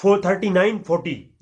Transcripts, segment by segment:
439-40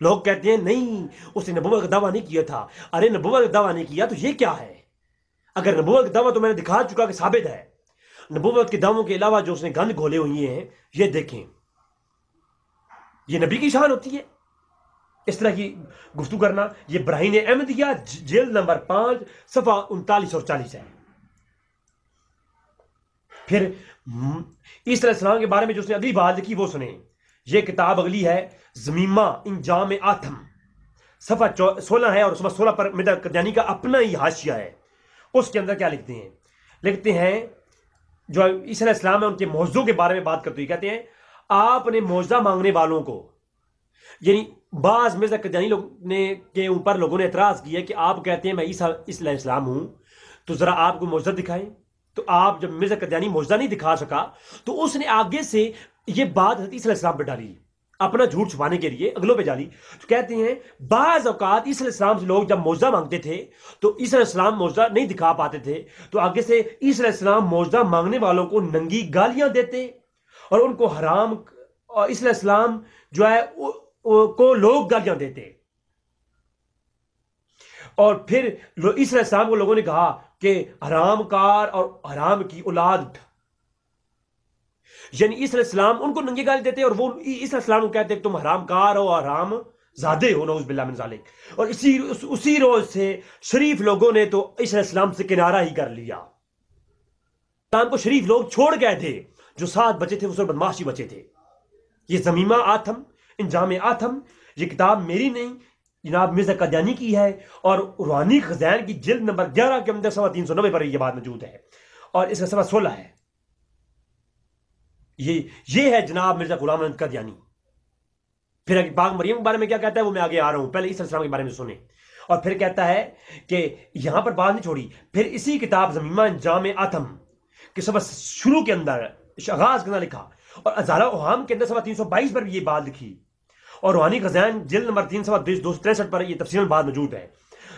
لوگ کہتے ہیں نہیں اس نے نبوت کا دعویٰ نہیں کیا تھا. ارے نبوت کا دعویٰ نہیں کیا تو یہ کیا ہے؟ اگر نبوت کا دعویٰ تو میں نے دکھا چکا کہ ثابت ہے. نبوت کے دعووں کے علاوہ جو اس نے گند گھولے ہوئے ہیں یہ دیکھیں. یہ نبی کی شان ہوتی ہے اس طرح کی گفتگو کرنا. یہ براہین احمدیہ جلد نمبر 5 صفحہ 39 اور 40 ہے. پھر عیسی علیہ السلام کے بارے میں جو اس نے اگلی بات لکھی وہ سنیں. یہ کتاب اگلی ہے زمیمہ انجام آتم صفحہ 16 ہے، اور صفحہ 16 پر مرزا قادیانی کا اپنا ہی حاشیہ ہے. اس کے اندر کیا لکھتے ہیں؟ لکھتے ہیں جو عیسی علیہ السلام ہے ان کے معجزوں کے بارے میں بات کرتے ہوئے کہتے ہیں آپ نے معجزہ مانگنے والوں کو، یعنی بعض مرزا قادیانی لوگ نے کے اوپر لوگوں نے اعتراض کیا کہ آپ کہتے ہیں میں عیسی علیہ السلام ہوں تو ذرا آپ کو معجزہ دکھائیں. تو آپ جب مرزا قادیانی معجزہ نہیں دکھا سکا تو اس نے آگے سے یہ بات حضرت عیسی علیہ السلام پہ ڈالی اپنا جھوٹ چھپانے کے لیے، اگلوں پہ ڈالی. تو کہتے ہیں بعض اوقات عیسی علیہ السلام سے لوگ جب معجزہ مانگتے تھے تو عیسی علیہ السلام معجزہ نہیں دکھا پاتے تھے تو آگے سے عیسی علیہ السلام معجزہ مانگنے والوں کو ننگی گالیاں دیتے اور ان کو حرام، اور عیسی علیہ السلام جو ہے کو لوگ گالیاں دیتے. اور پھر عیسی علیہ السلام کو لوگوں نے کہا کہ حرام کار اور حرام کی اولاد، یعنی عیسی علیہ السلام ان کو ننگی گالی دیتے اور وہ عیسی علیہ السلام کو کہتے کہ تم حرام کار ہو، حرام زادے ہو، نعوذ باللہ من ذالک. اور اسی روز سے شریف لوگوں نے تو عیسی علیہ السلام سے کنارہ ہی کر لیا. اسلام کو شریف لوگ چھوڑ گئے تھے، جو 7 بچے تھے وہ سب بدماشی بچے تھے. یہ زمیمہ آتم انجام آتم یہ کتاب میری نہیں جناب مرزا قادیانی کی ہے، اور روحانی خزائن کی جلد نمبر 11 کے اندر صفحہ 390 پر یہ بات موجود ہے، اور اس کا صفحہ 16 ہے. یہ ہے جناب مرزا غلام احمد قادیانی. پھر پاک مریم کے بارے میں کیا کہتا ہے وہ میں آگے آ رہا ہوں، پہلے عیسی علیہ السلام کے بارے میں سنیں. اور پھر کہتا ہے کہ یہاں پر بات نہیں چھوڑی، پھر اسی کتاب زمیمہ انجام آتم کے صفحہ شروع کے اندر آغاز کرنا لکھا، اور ازالہ اوہام کے اندر صفحہ 322 پر بھی یہ بات لکھی، اور روحانی خزائن جلد نمبر 3 صفحہ 263 پر یہ تفصیل بات موجود ہے.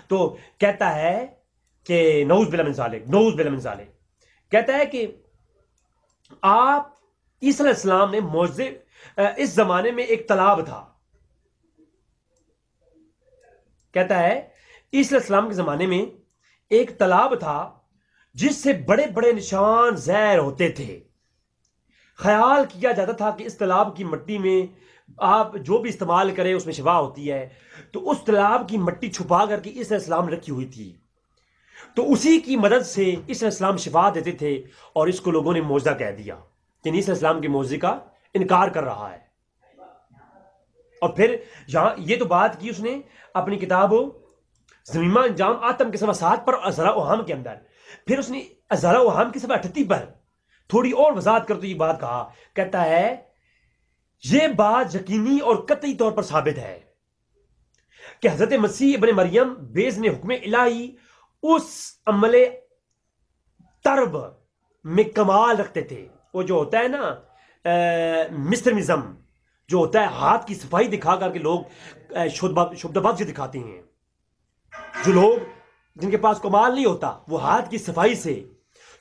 تو کہتا ہے کہ نعوذ باللہ من ذالک، نعوذ باللہ من ذالک، کہتا ہے کہ آپ عیسی علیہ السلام نے معجزے، اس زمانے میں ایک تالاب تھا. کہتا ہے عیسی علیہ السلام کے زمانے میں ایک تالاب تھا جس سے بڑے بڑے نشان ظاہر ہوتے تھے. خیال کیا جاتا تھا کہ اس تالاب کی مٹی میں آپ جو بھی استعمال کریں اس میں شفا ہوتی ہے. تو اس تالاب کی مٹی چھپا کر کے عیسی علیہ السلام رکھی ہوئی تھی، تو اسی کی مدد سے عیسی علیہ السلام شفا دیتے تھے، اور اس کو لوگوں نے معجزہ کہہ دیا کہ عیسی علیہ السلام کے معجزے کا انکار کر رہا ہے. اور پھر یہاں یہ تو بات کی اس نے اپنی کتاب زمیمہ انجام آتم کے صفحہ 7 پر، ازالہ اوہام کے اندر. پھر اس نے ازالہ اوہام کے صفحہ 38 پر تھوڑی اور وضاحت کرتے یہ بات کہا. کہتا ہے یہ بات یقینی اور قطعی طور پر ثابت ہے کہ حضرت مسیح ابن مریم باذن حکم الہی اس عمل ترب میں کمال رکھتے تھے. وہ جو ہوتا ہے نا مسٹرمزم، جو ہوتا ہے ہاتھ کی صفائی دکھا کر کے لوگ شبدہ بازی دکھاتے ہیں. جو لوگ جن کے پاس کمال نہیں ہوتا وہ ہاتھ کی صفائی سے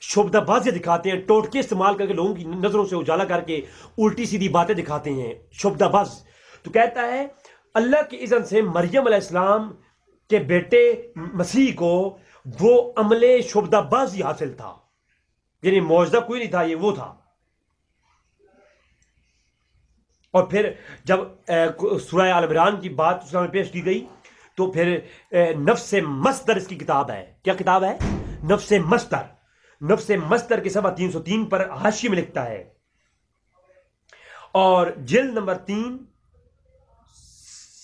شبدہ بازی دکھاتے ہیں، ٹوٹکے استعمال کر کے لوگوں کی نظروں سے اجالا کر کے الٹی سیدھی باتیں دکھاتے ہیں، شبدہ باز. تو کہتا ہے اللہ کی اذن سے مریم علیہ السلام کے بیٹے مسیح کو وہ عمل شبدہ بازی حاصل تھا، یعنی معجزہ کوئی نہیں تھا، یہ وہ تھا. اور پھر جب سورہ آل عمران کی بات اس میں پیش کی گئی تو پھر نفس مصدر اس کی کتاب ہے. کیا کتاب ہے؟ نفس مصدر. نفس مصدر کے صفحہ 303 پر حاشیے میں لکھتا ہے، اور جلد نمبر 3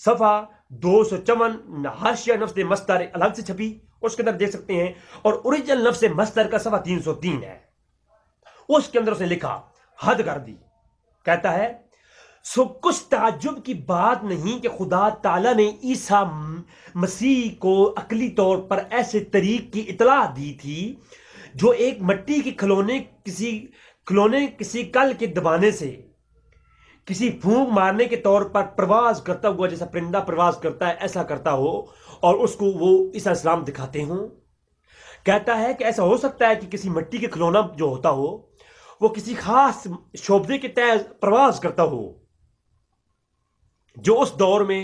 صفحہ 254 حاشیہ نفس مصدر الگ سے چھپی، اس کے اندر دیکھ سکتے ہیں. اور اوریجنل نفس مصدر کا صفحہ 303 ہے، اس کے اندر اس نے لکھا حد کر دی. کہتا ہے سو کچھ تعجب کی بات نہیں کہ خدا تعالیٰ نے عیسیٰ مسیح کو عقلی طور پر ایسے طریق کی اطلاع دی تھی جو ایک مٹی کے کھلونے کسی کل کے دبانے سے کسی پھونک مارنے کے طور پر پرواز کرتا ہوا، جیسا پرندہ پرواز کرتا ہے ایسا کرتا ہو، اور اس کو وہ عیسی علیہ السلام دکھاتے ہوں. کہتا ہے کہ ایسا ہو سکتا ہے کہ کسی مٹی کے کھلونا جو ہوتا ہو وہ کسی خاص شعبے کے تحت پرواز کرتا ہو جو اس دور میں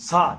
7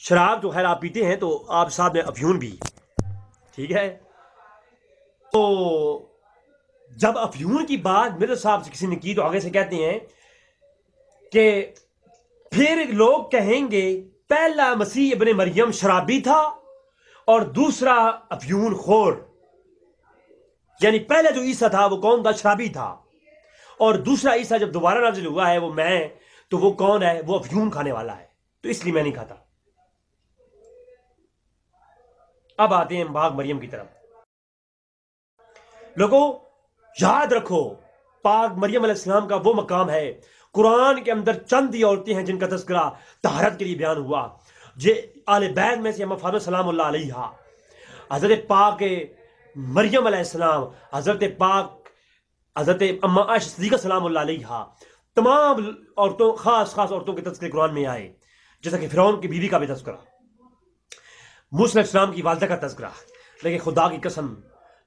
شراب تو خیر آپ پیتے ہیں تو آپ ساتھ میں افیون بھی، ٹھیک ہے؟ تو جب افیون کی بات مرزا صاحب سے کسی نے کی تو آگے سے کہتے ہیں کہ پھر لوگ کہیں گے پہلا مسیح ابن مریم شرابی تھا اور دوسرا افیون خور، یعنی پہلا جو عیسیٰ تھا وہ کون تھا؟ شرابی تھا، اور دوسرا عیسیٰ جب دوبارہ نازل ہوا ہے وہ میں، تو وہ کون ہے؟ وہ افیون کھانے والا ہے، تو اس لیے میں نہیں کھاتا۔ اب آتے ہیں پاک مریم کی طرف۔ لوگوں یاد رکھو پاک مریم علیہ السلام کا وہ مقام ہے، قرآن کے اندر چند ہی عورتیں ہیں جن کا تذکرہ طہارت کے لیے بیان ہوا۔ آل بیت میں سے اماں فاطمہ سلام اللہ علیہا، حضرت پاک مریم علیہ السلام، حضرت پاک حضرت اماں عائشہ صدیقہ سلام اللہ علیہا، تمام عورتوں، خاص عورتوں کے تذکرے قرآن میں آئے، جیسا کہ فرعون کی بیوی کا بھی تذکرہ، موسیٰ علیہ السلام کی والدہ کا تذکرہ۔ لیکن خدا کی قسم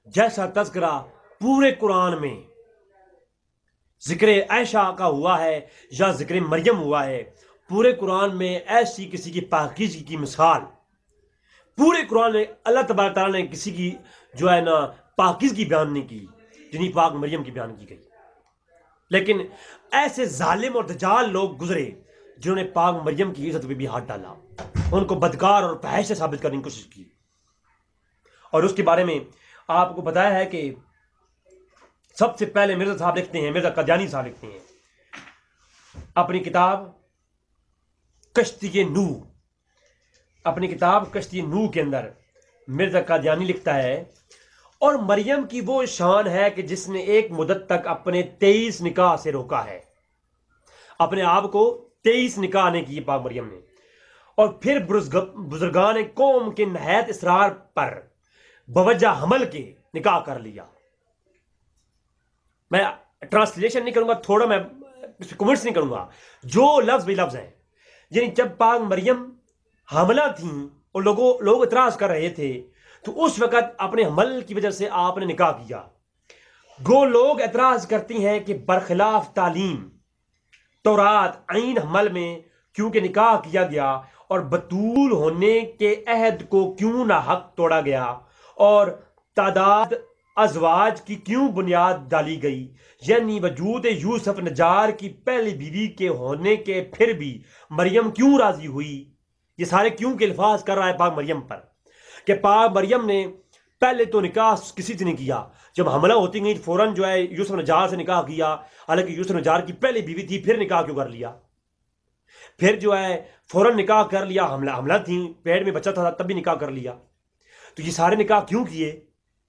جیسا تذکرہ پورے قرآن میں ذکر عائشہ کا ہوا ہے یا ذکر مریم ہوا ہے، پورے قرآن میں ایسی کسی کی پاکیزگی کی مثال پورے قرآن میں اللہ تبارک تعالیٰ نے کسی کی جو ہے نا پاکیزگی بیان نہیں کی جنہیں پاک مریم کی بیان کی گئی۔ لیکن ایسے ظالم اور دجال لوگ گزرے جنہوں نے پاک مریم کی عزت پہ بھی ہاتھ ڈالا، ان کو بدکار اور فحش سے ثابت کرنے کی کوشش کی، اور اس کے بارے میں آپ کو بتایا ہے کہ سب سے پہلے مرزا صاحب لکھتے ہیں، مرزا قادیانی صاحب لکھتے ہیں اپنی کتاب کشتی نوح، اپنی کتاب کشتی نوح کے اندر مرزا قادیانی لکھتا ہے، اور مریم کی وہ شان ہے کہ جس نے ایک مدت تک اپنے 23 نکاح سے روکا ہے، اپنے آپ کو 23 نکاح نے کی پاک مریم نے، اور پھر بزرگان قوم کے نہایت اصرار پر بوجہ حمل کے نکاح کر لیا۔ میں ٹرانسلیشن نہیں کروں گا، تھوڑا میں کمنٹس نہیں کروں گا، جو لفظ بھی لفظ ہیں، یعنی جب پاک مریم حاملہ تھیں اور لوگ اعتراض کر رہے تھے تو اس وقت اپنے حمل کی وجہ سے آپ نے نکاح کیا۔ گو لوگ اعتراض کرتی ہیں کہ برخلاف تعلیم تورات عین حمل میں کیونکہ نکاح کیا گیا اور بطول ہونے کے عہد کو کیوں نہ حق توڑا گیا، اور تعداد ازواج کی کیوں بنیاد ڈالی گئی، یعنی وجود یوسف نجار کی پہلی بیوی کے ہونے کے پھر بھی مریم کیوں راضی ہوئی۔ یہ سارے کیوں کے الفاظ کر رہا ہے پاک مریم پر، کہ پاک مریم نے پہلے تو نکاح کسی سے نہیں کیا، جب حملہ ہوتی گئی فوراً جو ہے یوسف نجار سے نکاح کیا، حالانکہ یوسف نجار کی پہلی بیوی تھی، پھر نکاح کیوں کر لیا؟ پھر جو ہے فوراً نکاح کر لیا، حملہ تھی، پیٹ میں بچہ تھا تب بھی نکاح کر لیا۔ تو یہ سارے نکاح کیوں کیے؟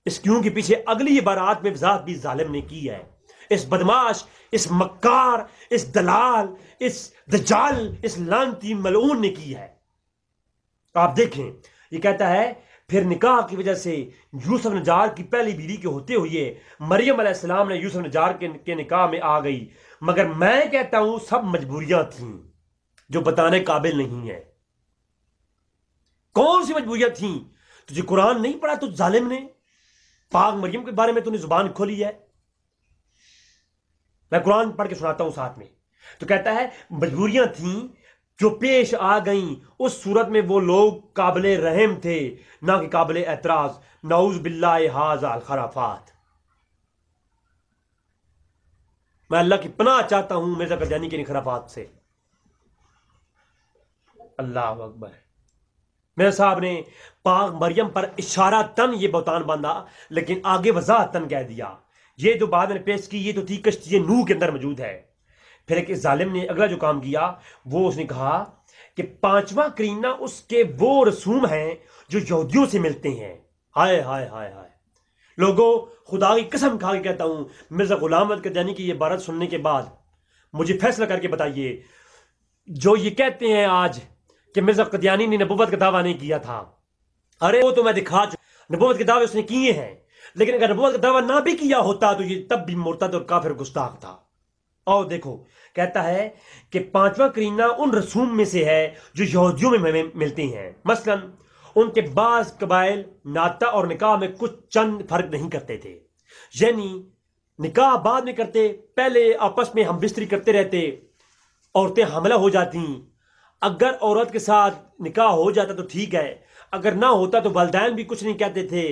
اس کیوں کے پیچھے اگلی عبارات میں وضاحت بھی ظالم نے کی ہے، اس بدماش، اس مکار، اس دلال، اس دجال، اس لعنتی ملعون نے کی ہے۔ آپ دیکھیں یہ کہتا ہے پھر نکاح کی وجہ سے یوسف نجار کی پہلی بیوی کے ہوتے ہوئے مریم علیہ السلام نے یوسف نجار کے نکاح میں آ گئی، مگر میں کہتا ہوں سب مجبوریاں تھیں جو بتانے قابل نہیں ہے۔ کون سی مجبوریاں تھیں؟ تجھے قرآن نہیں پڑھا تو ظالم نے؟ پاک مریم کے بارے میں تو نے زبان کھولی ہے؟ میں قرآن پڑھ کے سناتا ہوں ساتھ میں، تو کہتا ہے مجبوریاں تھیں جو پیش آ گئیں، اس صورت میں وہ لوگ قابل رحم تھے نہ کہ قابل اعتراض۔ نعوذ باللہ ھذا الخرافات۔ میں اللہ کی پناہ چاہتا ہوں مرزا قادیانی کے انخرافات سے۔ اللہ اکبر۔ میرے صاحب نے پاک مریم پر اشارتاً یہ بہتان باندھا، لیکن آگے وضاحتاً کہہ دیا۔ یہ جو بات میں نے پیش کی یہ تو تھی کشتی نوح کے اندر موجود ہے۔ پھر ایک ظالم نے اگلا جو کام کیا وہ اس نے کہا کہ 5واں کرینہ اس کے وہ رسوم ہیں جو یہودیوں سے ملتے ہیں۔ ہائے ہائے ہائے ہائے لوگوں، خدا کی قسم کھا کے کہتا ہوں، مرزا غلام احمد قادیانی کی یہ عبارت سننے کے بعد مجھے فیصلہ کر کے بتائیے، جو یہ کہتے ہیں آج کہ مرزا قادیانی نے نبوت کا دعویٰ نہیں کیا تھا، ارے وہ تو میں دکھا چکا، نبوت کے دعوے اس نے کیے ہیں، لیکن اگر نبوت کا دعویٰ نہ بھی کیا ہوتا تو یہ تب بھی مرتد اور کافر گستاخ تھا۔ اور دیکھو کہتا ہے کہ 5واں کرینہ ان رسوم میں سے ہے جو یہودیوں میں ملتے ہیں، مثلا ان کے بعض قبائل ناطہ اور نکاح میں کچھ چند فرق نہیں کرتے تھے، یعنی نکاح بعد میں کرتے، پہلے آپس میں ہم بستری کرتے رہتے، عورتیں حاملہ ہو جاتی، اگر عورت کے ساتھ نکاح ہو جاتا تو ٹھیک ہے، اگر نہ ہوتا تو والدین بھی کچھ نہیں کہتے تھے،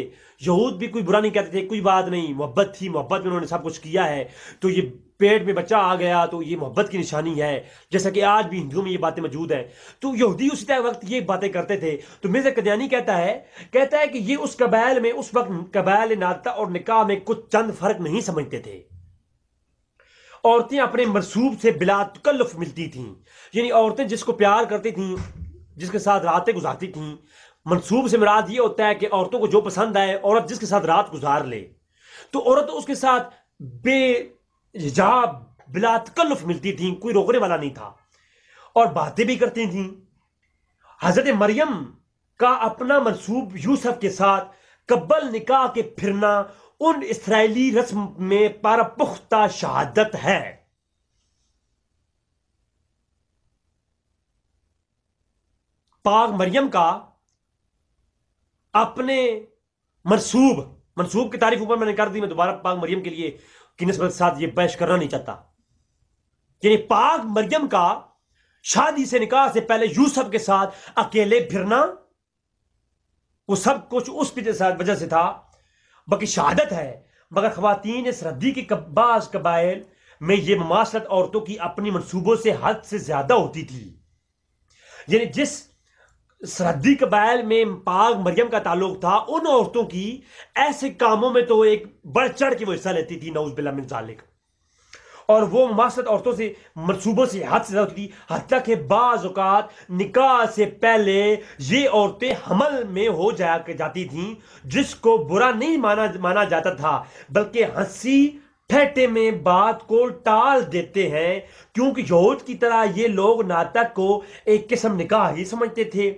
یہود بھی کوئی برا نہیں کہتے تھے، کوئی بات نہیں، محبت تھی، محبت میں انہوں نے سب کچھ کیا ہے، تو یہ پیٹ میں بچہ آ گیا تو یہ محبت کی نشانی ہے، جیسا کہ آج بھی ہندوؤں میں یہ باتیں موجود ہیں۔ تو یہودی اسی وقت یہ باتیں کرتے تھے۔ تو مرزا قادیانی کہتا ہے کہ یہ اس قبائل میں، اس وقت قبائل ناطق اور نکاح میں کچھ چند فرق نہیں سمجھتے تھے۔ عورتیں اپنے مرصوب سے بلا تکلف ملتی تھیں، یعنی عورتیں جس کو پیار کرتی تھیں، جس کے ساتھ راتیں گزارتی تھیں، منصوب سے مراد یہ ہوتا ہے کہ عورتوں کو جو پسند آئے، عورت جس کے ساتھ رات گزار لے، تو عورت اس کے ساتھ بے حجاب بلا تکلف ملتی تھیں، کوئی روکنے والا نہیں تھا، اور باتیں بھی کرتی تھیں۔ حضرت مریم کا اپنا منصوب یوسف کے ساتھ قبل نکاح کے پھرنا ان اسرائیلی رسم میں پارا پختہ شہادت ہے۔ پاک مریم کا اپنے منصوب کی تعریف اوپر میں نے کر دی، میں دوبارہ پاک مریم کے لیے کی نسبت ساتھ یہ بحث کرنا نہیں چاہتا۔ یعنی پاک مریم کا شادی سے، نکاح سے پہلے یوسف کے ساتھ اکیلے پھرنا، وہ سب کچھ اس کی وجہ سے تھا، باقی شہادت ہے۔ مگر خواتین سرحدی کے بعض قبائل میں یہ مماثلت عورتوں کی اپنی منصوبوں سے حد سے زیادہ ہوتی تھی۔ یعنی جس سرحدی قبائل میں پاک مریم کا تعلق تھا، ان عورتوں کی ایسے کاموں میں تو ایک بڑھ چڑھ کے وہ حصہ لیتی تھی، نعوذ باللہ من ذالک، اور وہ مماثلت عورتوں سے منصوبوں سے حد سے زیادہ ہوتی تھی، حتیٰ کہ بعض اوقات نکاح سے پہلے یہ عورتیں حمل میں ہو جاتی تھیں، جس کو برا نہیں مانا جاتا تھا، بلکہ ہنسی ٹھٹے میں بات کو ٹال دیتے ہیں، کیونکہ یہود کی طرح یہ لوگ ناطق کو ایک قسم نکاح ہی سمجھتے تھے،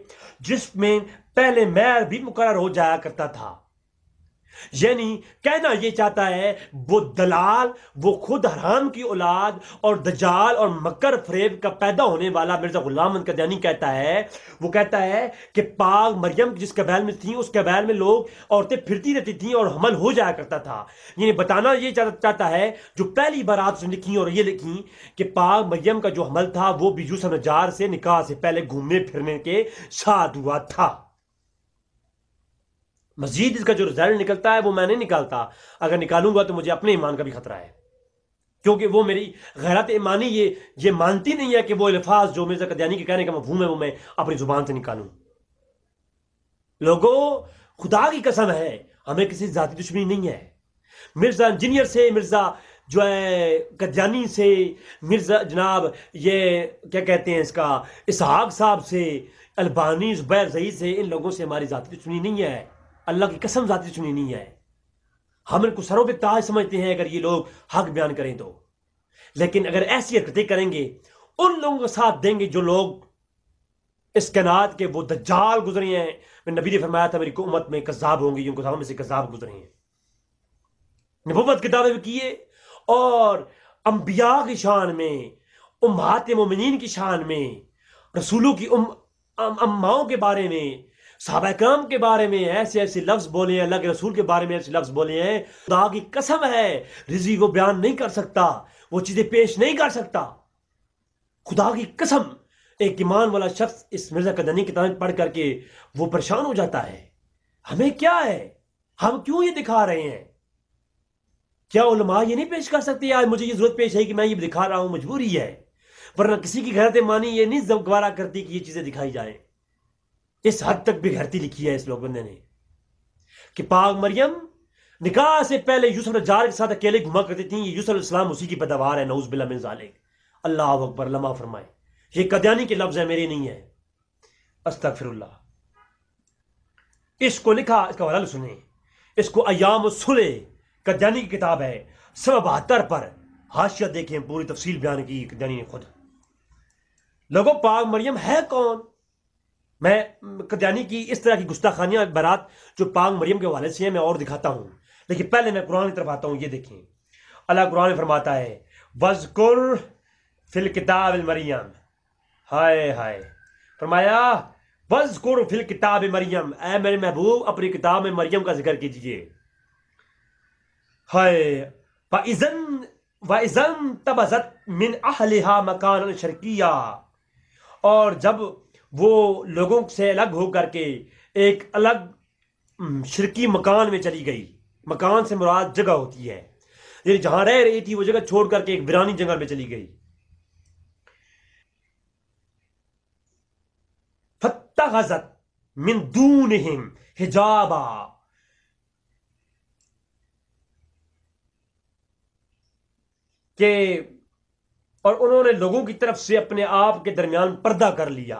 جس میں پہلے مہر بھی مقرر ہو جایا کرتا تھا۔ یعنی کہنا یہ چاہتا ہے وہ دلال، وہ خود حرام کی اولاد اور دجال اور مکر فریب کا پیدا ہونے والا مرزا غلام احمد قادیانی کہتا ہے، وہ کہتا ہے کہ پاک مریم جس قبائل میں تھیں، اس قبائل میں لوگ عورتیں پھرتی رہتی تھیں اور حمل ہو جایا کرتا تھا۔ یعنی بتانا یہ چاہتا ہے، جو پہلی بارات سے لکھی اور یہ لکھی کہ پاک مریم کا جو حمل تھا وہ بھی یوسف نجار سے نکاح سے پہلے گھومنے پھرنے کے ساتھ ہوا تھا۔ مزید اس کا جو رزلٹ نکلتا ہے وہ میں نہیں نکالتا، اگر نکالوں گا تو مجھے اپنے ایمان کا بھی خطرہ ہے، کیونکہ وہ میری غیرت ایمانی یہ مانتی نہیں ہے کہ وہ الفاظ جو مرزا قادیانی کے کہنے کا مفہوم ہے وہ میں اپنی زبان سے نکالوں۔ لوگوں، خدا کی قسم ہے، ہمیں کسی ذاتی دشمنی نہیں ہے۔ مرزا انجینئر سے، مرزا جو ہے قادیانی سے، مرزا جناب یہ کیا کہتے ہیں اس کا اسحاق صاحب سے، البانی زبیر ضعید سے، ان لوگوں سے ہماری ذاتی دشمنی نہیں ہے، اللہ کی قسم ذاتی دشمنی نہیں ہے۔ ہم ان کو سروں پہ تاج سمجھتے ہیں اگر یہ لوگ حق بیان کریں تو، لیکن اگر ایسی حرکتیں کریں گے، ان لوگوں کا ساتھ دیں گے جو لوگ اس کائنات کے وہ دجال گزرے ہیں۔ میں نبی نے فرمایا تھا میری امت میں کذاب ہوں گے، ان کو میں سے کذاب گزرے ہیں، نبوت کے دعوے بھی کیے، اور انبیاء کی شان میں، امہات مومنین کی شان میں، رسولوں کی اماؤں کے بارے میں، صحابہ کرام کے بارے میں ایسے ایسے لفظ بولے ہیں، اللہ کے رسول کے بارے میں ایسے لفظ بولے ہیں، خدا کی قسم ہے رضی وہ بیان نہیں کر سکتا، وہ چیزیں پیش نہیں کر سکتا۔ خدا کی قسم ایک ایمان والا شخص اس مرزا قادیانی کی کتاب پڑھ کر کے وہ پریشان ہو جاتا ہے۔ ہمیں کیا ہے؟ ہم کیوں یہ دکھا رہے ہیں؟ کیا علماء یہ نہیں پیش کر سکتے؟ آج مجھے یہ ضرورت پیش ہے کہ میں یہ دکھا رہا ہوں، مجبوری ہے، ورنہ کسی کی غیرت ایمانی یہ نہیں گوارا کرتی کہ یہ چیزیں دکھائی جائیں۔ اس حد تک بے غیرتی لکھی ہے اس لوگ بندے نے کہ پاک مریم نکاح سے پہلے یوسف نجار کے ساتھ اکیلے گھما کرتی تھیں، یہ یوسف علیہ السلام اسی کی پیداوار ہے، نعوذ باللہ من ذالک۔ اللہ اکبر، لمحہ فرمائے، یہ قادیانی کے لفظ ہیں، میرے نہیں ہے، استغفر اللہ۔ اس کو لکھا، اس کا حوالہ سنیں، اس کو ایام الصلح قادیانی کی کتاب ہے 72 پر حاشیہ دیکھیں، پوری تفصیل بیان کی قادیانی نے خود۔ لوگوں، پاک مریم ہے کون؟ میں قادیانی کی اس طرح کی گستاخانیاں برات جو پاک مریم کے حوالے سے ہیں میں اور دکھاتا ہوں، لیکن پہلے میں قرآن کی طرف آتا ہوں۔ یہ دیکھیں، اللہ قرآن میں فرماتا ہے وَاذْكُرْ فِي الْكِتَابِ الْمَرْيَمِ، ہائے ہائے، فرمایا وَاذْكُرْ فِي الْكِتَابِ مَرْيَمِ، اے میرے محبوب اپنی کتاب میں مریم کا ذکر کیجئے۔ ہائے وَإِذَنْ تَبَذَتْ مِنْ أَهْلِهَا مَكَانًا شَرْقِيًّا، اور جب وہ لوگوں سے الگ ہو کر کے ایک الگ شرکی مکان میں چلی گئی، مکان سے مراد جگہ ہوتی ہے، یعنی جہاں رہ رہی تھی وہ جگہ چھوڑ کر کے ایک ویرانی جنگل میں چلی گئی. فَاتَّخَذَتْ مِن دُونِهِمْ حِجَابًا، کہ اور انہوں نے لوگوں کی طرف سے اپنے آپ کے درمیان پردہ کر لیا،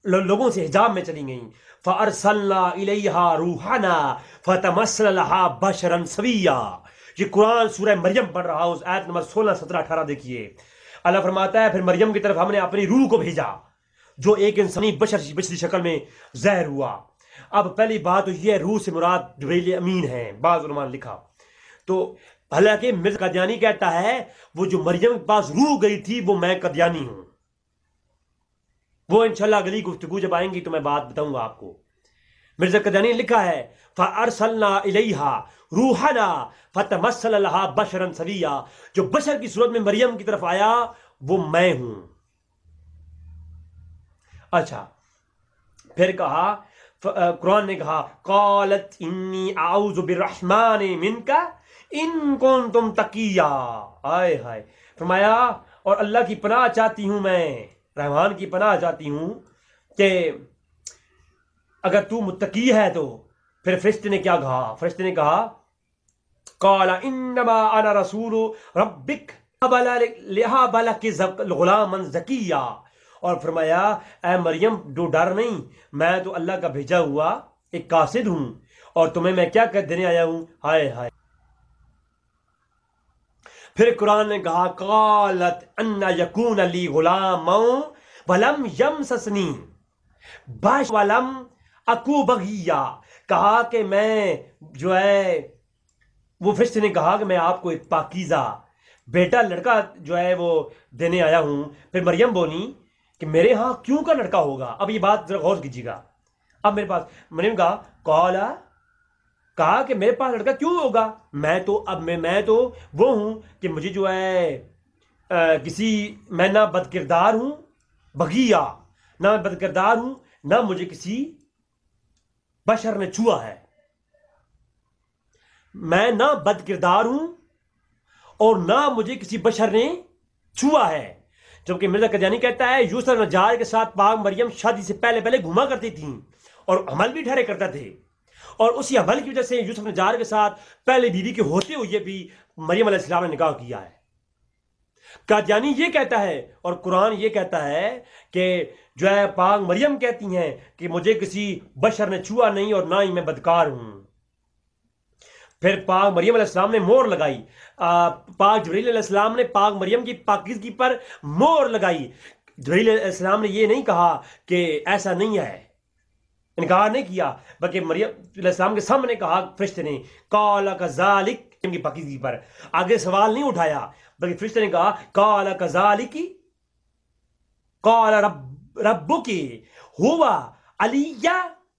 لوگوں سے حجاب میں چلی گئیں. فَأَرْسَلْنَا إِلَيْهَا رُوحَنَا فَتَمَثَّلَ لَهَا بَشَرًا سَوِيًّا. یہ قرآن سورہ مریم پڑھ رہا ہوں، آیت نمبر 16، 17، 18 دیکھیے. اللہ فرماتا ہے پھر مریم کی طرف ہم نے اپنی روح کو بھیجا جو ایک انسانی بشری شکل میں ظاہر ہوا. اب پہلی بات تو یہ ہے، روح سے مراد جبریل امین ہیں، بعض علماء نے لکھا. تو حالانکہ مرزا قادیانی کہتا ہے وہ جو مریم کے پاس روح گئی تھی وہ میں قادیانی ہوں. وہ انشاءاللہ اگلی گفتگو جب آئیں گی تو میں بات بتاؤں گا آپ کو. مرزا قادیانی نے لکھا ہے فَأَرْسَلْنَا إِلَيْهَا رُوحَنَا فَتَمَثَّلَ لَهَا بَشَرًا سَوِيًّا، جو بشر کی صورت میں مریم کی طرف آیا وہ میں ہوں. اچھا پھر کہا، قرآن نے کہا قالت انی اعوذ بالرحمن منک ان کنتم تقیا. ہائے ہائے، فرمایا اور اللہ کی پناہ چاہتی ہوں، میں رحمان کی پناہ چاہتی ہوں کہ اگر تو متقی ہے تو. پھر فرشتے نے کیا کہا؟ فرشتے نے کہا قال انما انا رسول ربک لہب لک غلاما زکیا، اور فرمایا اے مریم جو ڈر نہیں، میں تو اللہ کا بھیجا ہوا ایک قاصد ہوں اور تمہیں میں کیا کر دینے آیا ہوں. ہائے ہائے. پھر قرآن نے کہا قالت ان یکون لی غلام ولم یمسسنی بشر ولم اکو بغیا، کہا کہ میں جو ہے، وہ فرشتے نے کہا کہ میں آپ کو ایک پاکیزہ بیٹا لڑکا جو ہے وہ دینے آیا ہوں. پھر مریم بولی کہ میرے ہاں کیوں کا لڑکا ہوگا؟ اب یہ بات ذرا غور کیجیے گا. اب میرے پاس مریم کہا کہ میرے پاس لڑکا کیوں ہوگا؟ میں تو وہ ہوں کہ مجھے جو ہے میں نہ بد کردار ہوں، بغیا، نہ میں بد کردار ہوں، نہ مجھے کسی بشر نے چھوا ہے. میں نہ بد کردار ہوں اور نہ مجھے کسی بشر نے چھوا ہے. جبکہ مرزا قادیانی کہتا ہے یوسف نجار کے ساتھ پاک مریم شادی سے پہلے گھوما کرتی تھیں اور عمل بھی ٹھہرے کرتا تھے، اور اسی عمل کی وجہ سے یوسف نجار کے ساتھ پہلے بیوی کے ہوتے ہوئے بھی مریم علیہ السلام نے نکاح کیا ہے. قادیانی یہ کہتا ہے اور قرآن یہ کہتا ہے کہ جو ہے پاک مریم کہتی ہیں کہ مجھے کسی بشر نے چھوا نہیں اور نہ ہی میں بدکار ہوں. پھر پاک مریم علیہ السلام نے مہر لگائی، پاک جبریل علیہ السلام نے پاک مریم کی پاکیزگی پر مہر لگائی. جبریل علیہ السلام نے یہ نہیں کہا کہ ایسا نہیں ہے، انکار نہیں کیا، بلکہ مریم علیہ السلام کے سامنے کہا فرشتے نے قال کذالک کی پاکیزگی پر. آگے سوال نہیں اٹھایا بلکہ فرشتے نے کہا قال کذالک قال ربک هو علی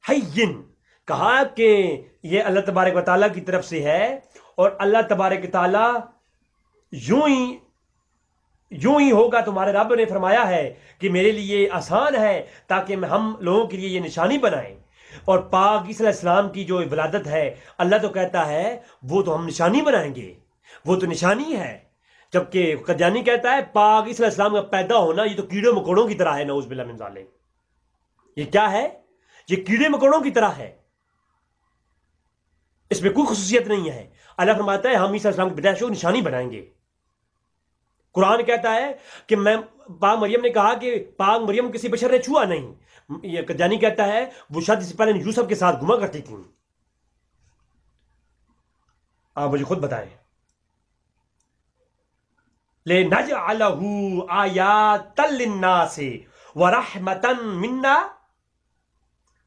حین، کہا کہ یہ اللہ تبارک و تعالیٰ کی طرف سے ہے اور اللہ تبارک و تعالیٰ یوں ہی ہوگا. تمہارے رب نے فرمایا ہے کہ میرے لیے آسان ہے تاکہ ہم لوگوں کے لیے یہ نشانی بنائیں. اور پاک عیسی علیہ السلام کی جو ولادت ہے اللہ تو کہتا ہے وہ تو ہم نشانی بنائیں گے، وہ تو نشانی ہے. جبکہ قادیانی کہتا ہے پاک عیسی علیہ السلام کا پیدا ہونا یہ تو کیڑے مکوڑوں کی طرح ہے، نعوذ باللہ من ذالک. یہ کیا ہے؟ یہ کیڑے مکوڑوں کی طرح ہے، اس میں کوئی خصوصیت نہیں ہے. اللہ فرماتا ہے ہم عیسی علیہ السلام کی پیدائش کو نشانی بنائیں گے. قرآن کہتا ہے کہ میں پاک مریم نے کہا کہ پاک مریم کسی بشر نے چھوا نہیں. یہ قادیانی کہتا ہے وہ شادی سے پہلے یوسف کے ساتھ گھما کرتی تھیں. آپ مجھے خود بتائیں. لِنَجْعَلَهُ آيَاتًا لِلنَّاسِ وَرَحْمَةً مِنَّا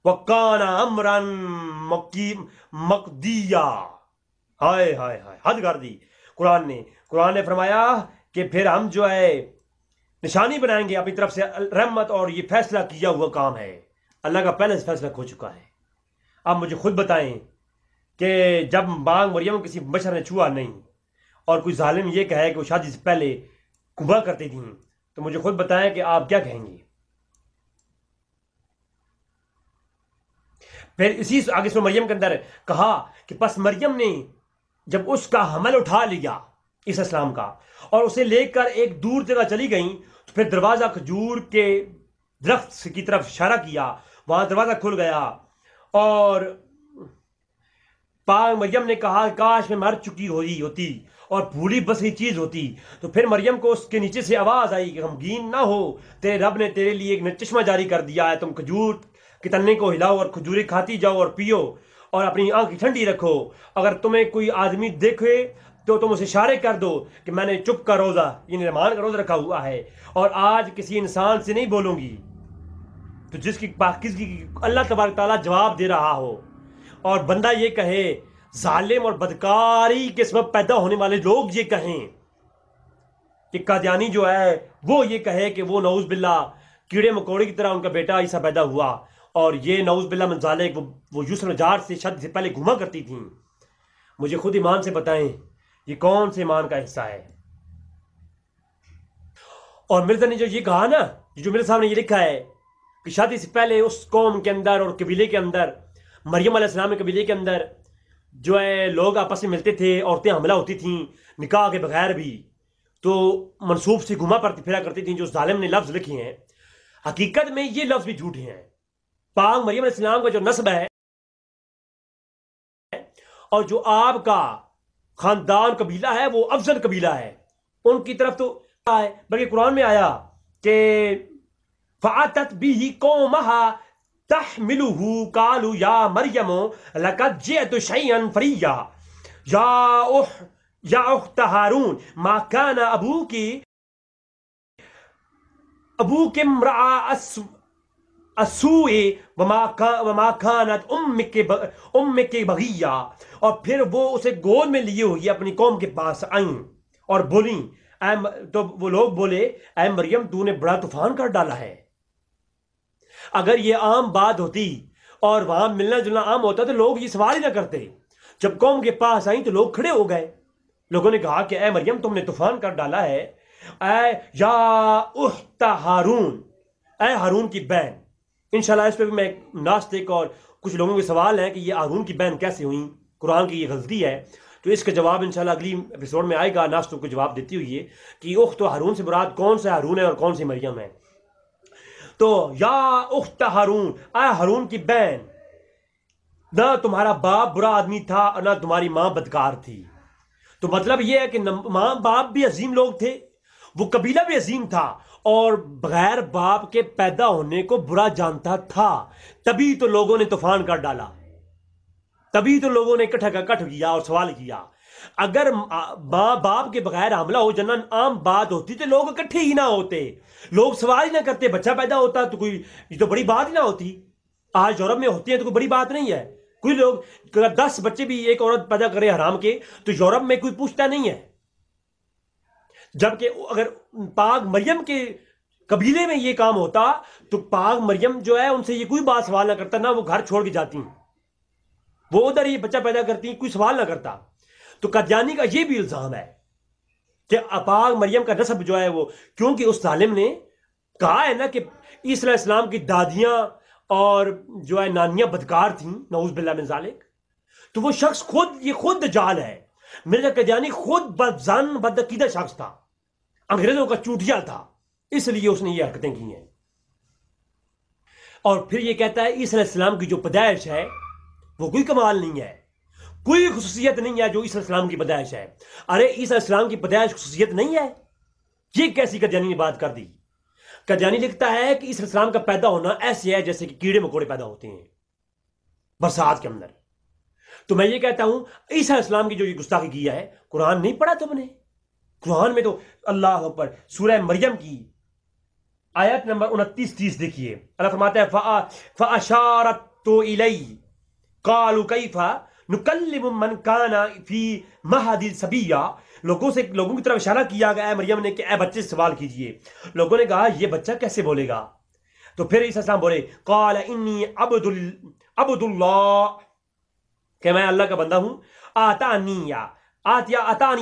وَكَانَ أَمْرًا مَقْضِيًّا. ہائے ہائے ہائے، حد کر دی قرآن نے فرمایا کہ پھر ہم جو ہے نشانی بنائیں گے اپنی طرف سے رحمت، اور یہ فیصلہ کیا ہوا کام ہے، اللہ کا پہلے سے فیصلہ ہو چکا ہے. آپ مجھے خود بتائیں کہ جب پاک مریم کسی بشر نے چھوا نہیں اور کوئی ظالم یہ کہے کہ وہ شادی سے پہلے گھما کرتی تھیں تو مجھے خود بتائیں کہ آپ کیا کہیں گے؟ پھر اسی آگے سے مریم کے اندر کہا کہ پس مریم نے جب اس کا حمل اٹھا لیا عیسیٰ السلام کا اور اسے لے کر ایک دور جگہ چلی گئیں تو پھر دروازہ کھجور کے درخت کی طرف اشارہ کیا، وہاں دروازہ کھل گیا اور پاک مریم نے کہا کاش میں مر چکی ہوتی اور بھولی بسی چیز ہوتی۔ تو پھر مریم کو اس کے نیچے سے آواز آئی کہ غمگین نہ ہو، تیرے رب نے تیرے لیے ایک چشمہ جاری کر دیا ہے، تم کھجور کے تنے کو ہلاؤ اور کھجوریں کھاتی جاؤ اور پیو اور اپنی آنکھ ٹھنڈی رکھو، اگر تمہیں کوئی آدمی دیکھے تو تم اسے اشارے کر دو کہ میں نے چپ کا روزہ یعنی رمضان کا روزہ رکھا ہوا ہے اور آج کسی انسان سے نہیں بولوں گی۔ تو جس کی پاکیزگی اللہ تبارک تعالیٰ جواب دے رہا ہو اور بندہ یہ کہے، ظالم اور بدکاری کے سبب پیدا ہونے والے لوگ یہ کہیں کہ قادیانی جو ہے وہ یہ کہے کہ وہ نعوذ باللہ کیڑے مکوڑے کی طرح ان کا بیٹا عیسیٰ پیدا ہوا، اور یہ نعوذ باللہ من ذالک وہ یوسف نجار سے شد سے پہلے گھوما کرتی تھیں۔ مجھے خود ایمان سے بتائیں یہ کون سے ایمان کا حصہ ہے؟ اور مرزا نے جو یہ کہا نا، جو مرزا صاحب نے یہ لکھا ہے کہ شادی سے پہلے اس قوم کے اندر اور قبیلے کے اندر، مریم علیہ السلام کے قبیلے کے اندر جو ہے لوگ آپس میں ملتے تھے، عورتیں حاملہ ہوتی تھیں نکاح کے بغیر بھی، تو منصوب سے گھما پھرا کرتی تھیں۔ جو ظالم نے لفظ لکھے ہیں حقیقت میں یہ لفظ بھی جھوٹے ہیں۔ پاک مریم علیہ السلام کا جو نسب ہے اور جو آپ کا خاندان قبیلہ ہے وہ افضل قبیلہ ہے، ان کی طرف تو ہے، بلکہ قرآن میں آیا کہ فَأَتَتْ بِهِ قَوْمَهَا تَحْمِلُهُ قَالُوا يَا مَرْيَمُ لَقَدْ جِئْتِ شَيْئًا فَرِيًّا يَا أُخْتَ هَارُونَ مَا كَانَ أَبُوكِ امْرَأَ السُّوءِ وَمَا كَانَتْ أُمُّكِ بَغِيًّا۔ اور پھر وہ اسے گود میں لیے ہوئی اپنی قوم کے پاس آئیں اور بولیں، تو وہ لوگ بولے اے مریم تو نے بڑا طوفان کر ڈالا ہے۔ اگر یہ عام بات ہوتی اور وہاں ملنا جلنا عام ہوتا تو لوگ یہ سوال ہی نہ کرتے۔ جب قوم کے پاس آئیں تو لوگ کھڑے ہو گئے، لوگوں نے کہا کہ اے مریم تم نے طوفان کر ڈالا ہے، اے یا اخت ہارون، اے ہارون کی بہن۔ انشاءاللہ اس پہ بھی میں ناستک اور کچھ لوگوں کے سوال ہیں کہ یہ ہارون کی بہن کیسے ہوئیں، قرآن کی یہ غلطی ہے، تو اس کا جواب انشاءاللہ اگلی ایپیسوڈ میں آئے گا، ناستک کو جواب دیتی ہوئی ہے کہ اخت ہارون سے مراد کون سے ہارون ہے اور کون سی مریم ہے۔ تو یا اخت ہارون، اے ہارون کی بہن، نہ تمہارا باپ برا آدمی تھا اور نہ تمہاری ماں بدکار تھی۔ تو مطلب یہ ہے کہ ماں باپ بھی عظیم لوگ تھے، وہ قبیلہ بھی عظیم تھا اور بغیر باپ کے پیدا ہونے کو برا جانتا تھا، تبھی تو لوگوں نے طوفان کر ڈالا، تبھی تو لوگوں نے کٹھ کیا اور سوال کیا۔ اگر ماں باپ کے بغیر حاملہ ہو جانا عام بات ہوتی تو لوگ اکٹھے ہی نہ ہوتے، لوگ سوال ہی نہ کرتے، بچہ پیدا ہوتا تو کوئی یہ تو بڑی بات ہی نہ ہوتی۔ آج یورپ میں ہوتی ہے تو کوئی بڑی بات نہیں ہے، کوئی لوگ 10 بچے بھی ایک عورت پیدا کرے حرام کے تو یورپ میں کوئی پوچھتا نہیں ہے۔ جبکہ اگر پاک مریم کے قبیلے میں یہ کام ہوتا تو پاک مریم جو ہے ان سے یہ کوئی بات سوال نہ کرتا، نہ وہ گھر چھوڑ کے جاتی، وہ ادھر ہی بچہ پیدا کرتی، کوئی سوال نہ کرتا۔ تو قادیانی کا یہ بھی الزام ہے کہ پاک مریم کا نسب جو ہے وہ، کیونکہ اس ظالم نے کہا ہے نا کہ عیسیٰ علیہ السلام کی دادیاں اور جو ہے نانیاں بدکار تھیں، نعوذ باللہ من ذالک، تو وہ شخص خود دجال ہے۔ مرزا قادیانی خود بدظن بدعقیدہ شخص تھا، انگریزوں کا چوٹیا تھا، اس لیے اس نے یہ حرکتیں کی ہیں۔ اور پھر یہ کہتا ہے عیسیٰ علیہ السلام کی جو پیدائش ہے وہ کوئی کمال نہیں ہے، کوئی خصوصیت نہیں ہے جو عیسیٰ علیہ السلام کی پیدائش ہے۔ ارے عیسیٰ علیہ السلام کی پیدائش خصوصیت نہیں ہے، یہ کیسی قادیانی نے بات کر دی؟ قادیانی لکھتا ہے کہ عیسیٰ علیہ السلام کا پیدا ہونا ایسے ہے جیسے کہ کیڑے مکوڑے پیدا ہوتے ہیں برسات کے اندر۔ تو میں یہ کہتا ہوں عیسیٰ علیہ السلام کی جو یہ گستاخی کیا ہے، قرآن نہیں پڑھا تم نے؟ قرآن میں تو اللہ اکبر، سورہ مریم کی آیت نمبر 29-30 دیکھیے، اللہ فرماتا ہے فَأَشَارَتْ إِلَيْهِ قَالُوا كَيْفَ نُكَلِّمُ مَنْ كَانَ فِي مَهْدٍ صَبِيًّا۔ لوگوں کی طرف اشارہ کیا گیا اے مریم نے کہ اے بچے سے سوال کیجئے۔ لوگوں نے کہا یہ بچہ کیسے بولے گا؟ تو پھر عیسیٰ السلام بولے قَالَ إِنِّي عَبْدُ اللَّهِ، کہ میں اللہ کا بندہ ہوں، آتانی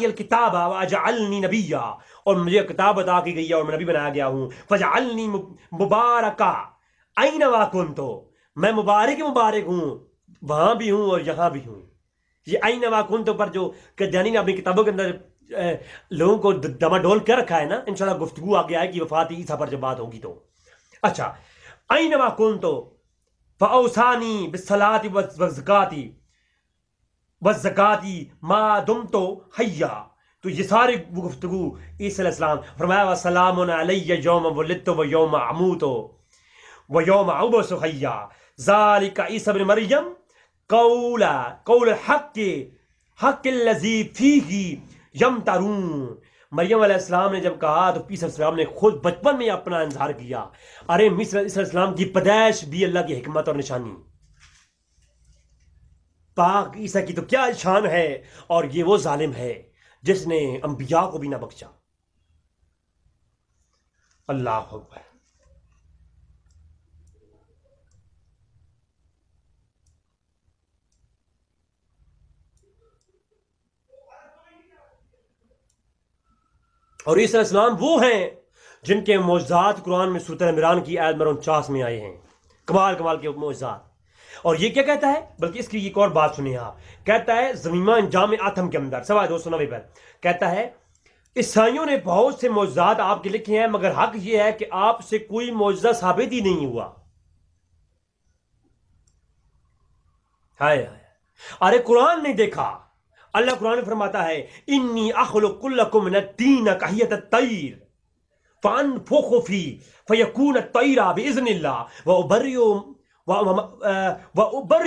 الکتاب وَأَجْعَلْنِي نَبِيًّا، اور مجھے کتاب عطا کی گئی ہے اور میں نبی بنایا گیا ہوں، فَجْعَلْنِي مُبَارَكًا أَيْنَمَا كُنتُ، میں مبارک ہوں وہاں بھی ہوں اور یہاں بھی ہوں. یہ اینما کنتم پر جو قادیانی نے اپنی کتابوں کے اندر لوگوں کو ڈماڈول کر رکھا ہے نا، انشاءاللہ گفتگو آگے آئے گی وفات عیسیٰ پر جب بات ہوگی تو. اچھا، اینما کنتم فاوصانی بالصلاۃ والزکاۃ ما دمت حیا. تو یہ ساری گفتگو عیسیٰ علیہ السلام فرمایا وسلام علی یوم ولدت و یوم اموت و یوم ابعث حیا ذالک عیسی ابن مریم قول الحق حق الذی فیہ یمترون. مریم علیہ السلام نے جب کہا تو عیسیٰ علیہ السلام نے خود بچپن میں اپنا اظہار کیا، ارے عیسیٰ علیہ السلام کی پیدائش بھی اللہ کی حکمت اور نشانی. پاک عیسیٰ کی تو کیا شان ہے، اور یہ وہ ظالم ہے جس نے انبیاء کو بھی نہ بخشا. اللہ اکبر. اور عیسیٰ علیہ السلام وہ ہیں جن کے معجزات قرآن میں سورۃ عمران کی آیت نمبر 49 میں آئے ہیں. کمال کے معجزات. اور یہ کیا کہتا ہے، بلکہ اس کی ایک اور بات سنیے آپ. کہتا ہے زمیمہ انجام آتم کے اندر 290 پر کہتا ہے عیسائیوں نے بہت سے معجزات آپ کے لکھے ہیں، مگر حق یہ ہے کہ آپ سے کوئی معجزہ ثابت ہی نہیں ہوا. ہائے ارے قرآن نہیں دیکھا. اللہ قرآن فرماتا ہے انی اخلق لکم من الطین کہیۃ الطیر فانفخ فیہ فیکون الطیر باذن اللہ وابرئ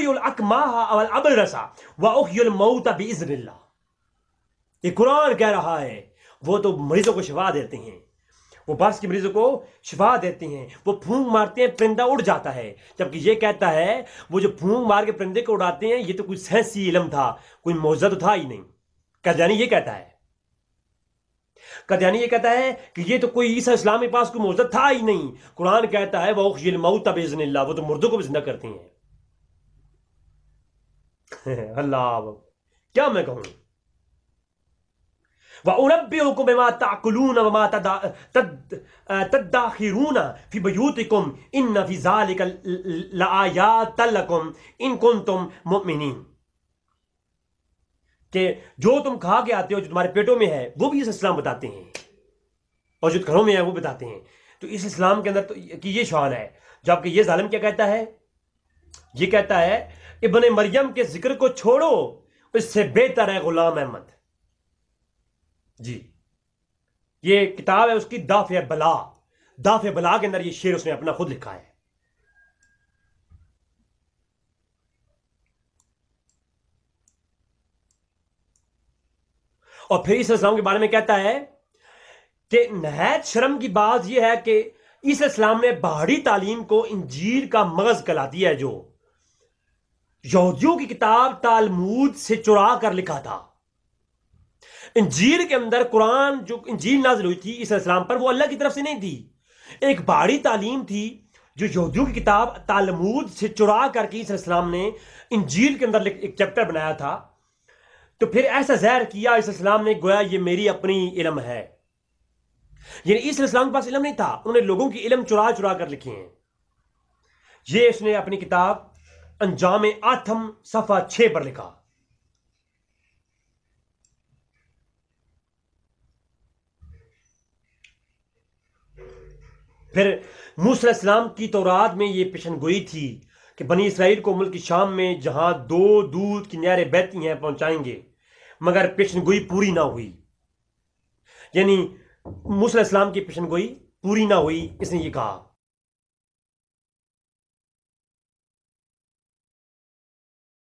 الاکمہ والابرص واحیی الموتى باذن اللہ. یہ قرآن کہہ رہا ہے وہ تو مریضوں کو شفا دیتے ہیں، وہ برس کے مریضوں کو شفا دیتے ہیں، وہ پھونک مارتے ہیں پرندہ اڑ جاتا ہے. جبکہ یہ کہتا ہے وہ جو پھونک مار کے پرندے کو اڑاتے ہیں یہ تو کوئی سائنسی علم تھا، کوئی معجزہ تو تھا ہی نہیں. قادیانی یہ کہتا ہے، قادیانی یہ کہتا ہے کہ یہ تو کوئی عیسیٰ اسلام کے پاس کوئی معجزہ تھا ہی نہیں. قرآن کہتا ہے وَأُحْيِي الْمَوْتَ بِإِذْنِ اللَّهِ، وہ تو مردوں کو بھی زندہ کرتے ہیں. اللہ کیا میں کہوں. وَأُنَبِّئُكُم بِمَا تَأْكُلُونَ وَمَا تَدَّخِرُونَ فِي بُيُوتِكُمْ إِنَّ فِي ذَلِكَ لَآيَاتٍ لَكُمْ إِن كُنتُم مُؤْمِنِينَ. کہ جو تم کھا کے آتے ہو، جو تمہارے پیٹوں میں ہے، وہ بھی اس اسلام بتاتے ہیں، اور جو گھروں میں ہے وہ بتاتے ہیں. تو اس اسلام کے اندر تو کی یہ شان ہے. جبکہ یہ ظالم کیا کہتا ہے، یہ کہتا ہے ابن مریم کے ذکر کو چھوڑو، اس سے بہتر ہے غلام احمد. جی یہ کتاب ہے اس کی دافع بلا. دافع بلا کے اندر یہ شعر اس نے اپنا خود لکھا ہے. اور پھر عیسیٰ السلام کے بارے میں کہتا ہے کہ نہایت شرم کی بات یہ ہے کہ عیسیٰ السلام نے باہری تعلیم کو انجیل کا مغز کہلا دیا ہے، جو یہودیوں کی کتاب تالمود سے چرا کر لکھا تھا. انجیل کے اندر قرآن جو انجیل نازل ہوئی تھی عیسیٰ السلام پر، وہ اللہ کی طرف سے نہیں تھی، ایک باہری تعلیم تھی جو یہودیوں کی کتاب تالمود سے چرا کر کے عیسیٰ السلام نے انجیل کے اندر ایک چیپٹر بنایا تھا. تو پھر ایسا ظاہر کیا عیسیٰ السلام نے گویا یہ میری اپنی علم ہے. یعنی عیسیٰ السلام کے پاس علم نہیں تھا، انہوں نے لوگوں کی علم چرا چرا کر لکھے ہیں. یہ اس نے اپنی کتاب انجام آتم صفحہ 6 پر لکھا. پھر موسیٰ علیہ السلام کی تورات میں یہ پیشن گوئی تھی کہ بنی اسرائیل کو ملک شام میں جہاں 2 دودھ کی نہریں بہتی ہیں پہنچائیں گے، مگر پیشن گوئی پوری نہ ہوئی. یعنی موسیٰ علیہ السلام کی پیشن گوئی پوری نہ ہوئی. اس نے یہ کہا